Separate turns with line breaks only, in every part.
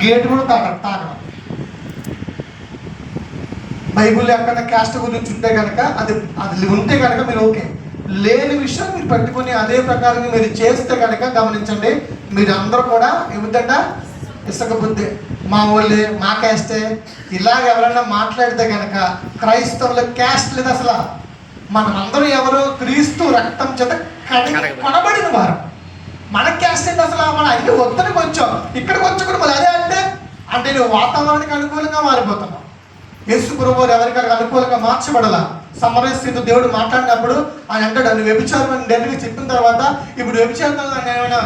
Gate కూడా తాకడం. Bible ఎక్కడ క్యాస్ట్ గురించి ఉంటే కనుక అది ఉంటే కనుక మీరు ఓకే, లేని విషయం మీరు పట్టుకుని అదే ప్రకారంగా మీరు చేస్తే కనుక గమనించండి, మీరు అందరూ కూడా ఏమిటంట ఇసుక బుద్ధి, మా ఊళ్ళే, మా క్యాస్టే, ఇలాగ ఎవరైనా మాట్లాడితే కనుక క్రైస్తవుల క్యాస్ట్ లేదు అసలు. మనమందరం ఎవరు? క్రీస్తు రక్తం చేత కొనబడిన వారు. మన క్యాస్ట్ ఏంటి అసలు? మన అన్ని వద్దనికి వచ్చాం, ఇక్కడికి వచ్చి కూడా మళ్ళీ అదే అంటే నువ్వు వాతావరణానికి అనుకూలంగా మారిపోతున్నావు. యేసు ప్రభువు ఎవరికి అనుకూలంగా మార్చబడాల. సమరయ స్థితితో దేవుడు మాట్లాడినప్పుడు ఆయన అంటాడు, నువ్వు వ్యభిచారం అని డైరెక్ట్గా చెప్పిన తర్వాత ఇప్పుడు వ్యభిచారం ఏమైనా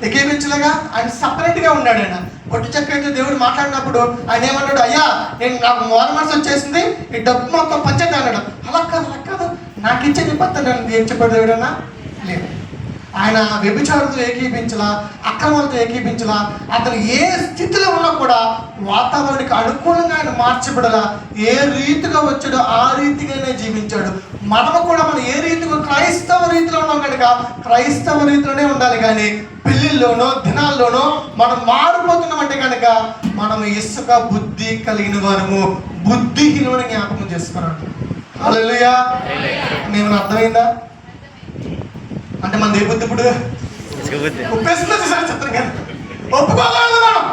ఎక్కివించలేగా ఆయన సపరేట్గా ఉన్నాడు. ఆయన పొట్టి చక్కైతే దేవుడు మాట్లాడినప్పుడు ఆయన ఏమన్నాడు, అయ్యా నేను నాకు మనసు వచ్చేసింది, ఈ డబ్బు మొత్తం పంచేద్దాం అన్నాడు. అలా కాదు, నాకు ఇచ్చే నిబద్ధత నన్ను ఏం చెప్పాడు దేవుడన్నా? లేదు. ఆయన వ్యభిచారులతో ఏకీపించలా, అక్రమాలతో ఏకీపించలా, అతను ఏ స్థితిలో ఉన్నా కూడా వాతావరణానికి అనుకూలంగా ఆయన మార్చబడలా. ఏ రీతిగా వచ్చాడో ఆ రీతిగానే జీవించాడు. మనము కూడా మనం ఏ రీతిగా క్రైస్తవ రీతిలో ఉన్నాం కనుక క్రైస్తవ రీతిలోనే ఉండాలి. కానీ పెళ్లిల్లోనో దినాల్లోనో మనం మారిపోతున్నామంటే కనుక మనం ఇసుక బుద్ధి కలిగిన వారము, బుద్ధిహీనుని జ్ఞాపకం చేసుకున్నాడు. హల్లెలూయా. నేను అర్థమైందా? అంటే మన ఏ బుద్ధి ఇప్పుడు ఒప్పేస్తుందో చూసారు చిత్రంగా. ఒప్పుకోగలదు మనం,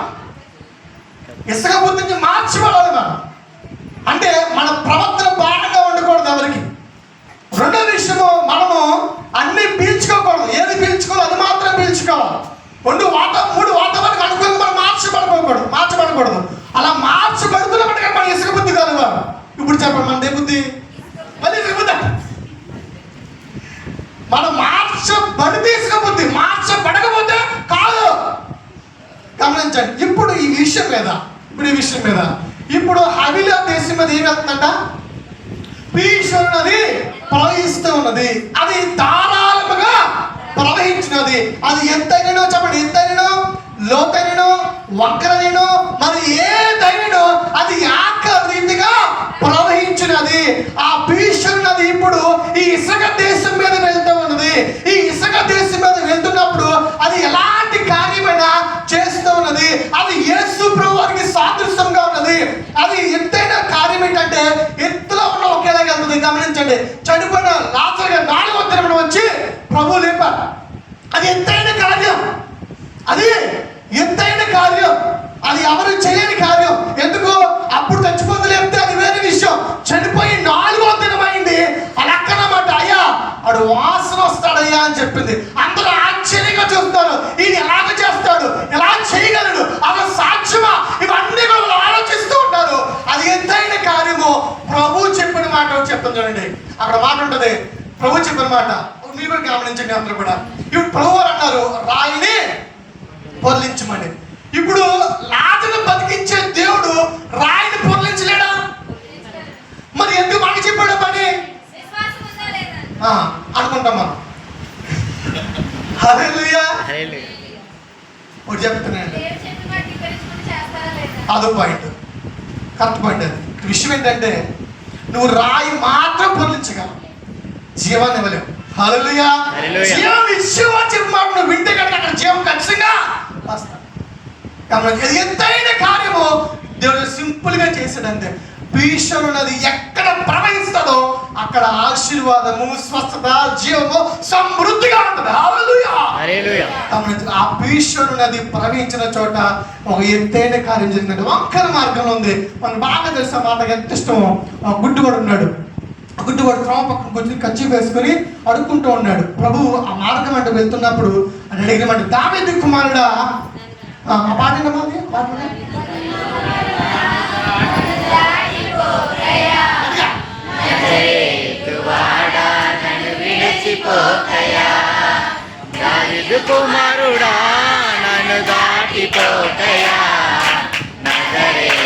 ఇసుక బుద్ధి నుంచి మార్చిపోవాలి మనం. అంటే మన ప్రవర్తన బాగా ఉండకూడదు ఎవరికి. రెండో విషయము, మనము అన్ని పీల్చుకోకూడదు. ఏది పీల్చుకోవాలి అది మాత్రం పీల్చుకోవాలి. మూడు వాతావరణానికి అనుకూలంగా మనం మార్చబడకూడదు. అలా మార్చబడుతున్నప్పటికీ మన ఇసుక బుద్ధి కాదు. ఇప్పుడు చెప్పండి, మన ఏ బుద్ధి? మళ్ళీ ఇసుక బుద్ధి. మనం మార్చబడితే ఇసుక బుద్ధి, మార్చబడకపోతే కాదు. గమనించండి. ఇప్పుడు ఈ విషయం మీద ఇప్పుడు హవిలా దేశం మీద ఏం వెళ్తుందంట? పీషు నది ప్రవహిస్తూ ఉన్నది. అది ధారాళముగా ప్రవహించినది. అది ఎంతైనో చెప్పండి, ఎంతైనో, లోతైనో, వక్రనో, మరి ఏదైనో అది ఏకరీతిగా ప్రవహించినది. ఆ పీషు నది ఇప్పుడు ఈ ఇసుక దేశం మీద వెళ్తూ ఉన్నది. ఈ ఇసుక దేశం మీద వెళ్తున్నప్పుడు అది ఎలాంటి కార్యమైనా చేస్తూ ఉన్నది. అది యేసు ప్రభువుకి సాదృశ్యంగా ఉన్నది. అది ఎత్తైన కార్యం ఏంటంటే ఎత్తులో ఉన్న ఒకేలాగా వెళ్తుంది. గమనించండి, చనిపోయిన లాజరు గారు 4వ దినమున వచ్చి ప్రభువు లేపారు. అది ఎత్తైన కార్యం. అది ఎవరు చేయని కార్యం. ఎందుకు? అప్పుడు చచ్చిపోతే లేపితే అది వేరే విషయం. చనిపోయి 4వ దినమైంది. అది అక్కడన్నమాట. అయ్యా అడు వాసన వస్తాడయ్యా అని చెప్పింది. అందరూ ఆశ్చర్యంగా చూస్తారు, ఈయన ఎలాగ చేస్తాడు, ఎలా చేయగలడు, అసలు సాధ్యమా, ఇవన్నీ కూడా ఆలోచిస్తూ ఉంటారు. అది ఎంతైన కార్యము. ప్రభు చెప్పిన మాట చెప్తాను చూడండి. అక్కడ మాట ఉంటుంది, ప్రభు చెప్పిన మాట మీరు కూడా గమనించండి అందరూ కూడా. ఇప్పుడు ప్రభు అన్నారు రాయిని పొర్లించమని. ఇప్పుడు లాజరును బతికించే దేవుడు రాయిని పొర్లించలేడా? మరి ఎందుకు మనకి చెప్పాడు పని అనుకుంటాం మనం. హల్లెలూయా. ఒకటి చెప్తున్నానండి, అదో పాయింట్, కరెక్ట్ పాయింట్. అది విషయం ఏంటంటే నువ్వు రాయి మాత్రం పొర్లించగలవు, జీవాన్ని ఇవ్వలేవు. హల్లెలూయా. జీవం ఇచ్చేవాడు చెప్పమాట నువ్వు వింటే కనుక అక్కడ జీవం ఖచ్చితంగా వస్తాడు. కాబట్టి ఎంతైన కార్యము దేవుడు సింపుల్ గా చేశాడంతే. పీషు నది ఎక్కడ ప్రవహిస్తుందో అక్కడ ఆశీర్వాదము, స్వస్థత, జీవము సమృద్ధిగా ఉంటుంది. హల్లెలూయా. ఆ పీషు నది ప్రవహించిన చోట ఒక ఎత్తైన కార్యం జరిగిందంటే వంకర మార్గంలో ఉంది. మనకు బాగా తెలిసిన మాట, ఎంత ఇష్టమో. గుడ్డువాడు ఉన్నాడు. గుడ్డువాడు త్రోవ పక్కన కూర్చొని కచ్చి వేసుకుని అడుక్కుంటూ ఉన్నాడు. ప్రభు ఆ మార్గం అంటే వెళ్తున్నప్పుడు అని అడిగినమాట, దావీదు కుమారుడా, ఆ పాట
కుమారుడా నన్ను దాటిపోకయా, నజరేతు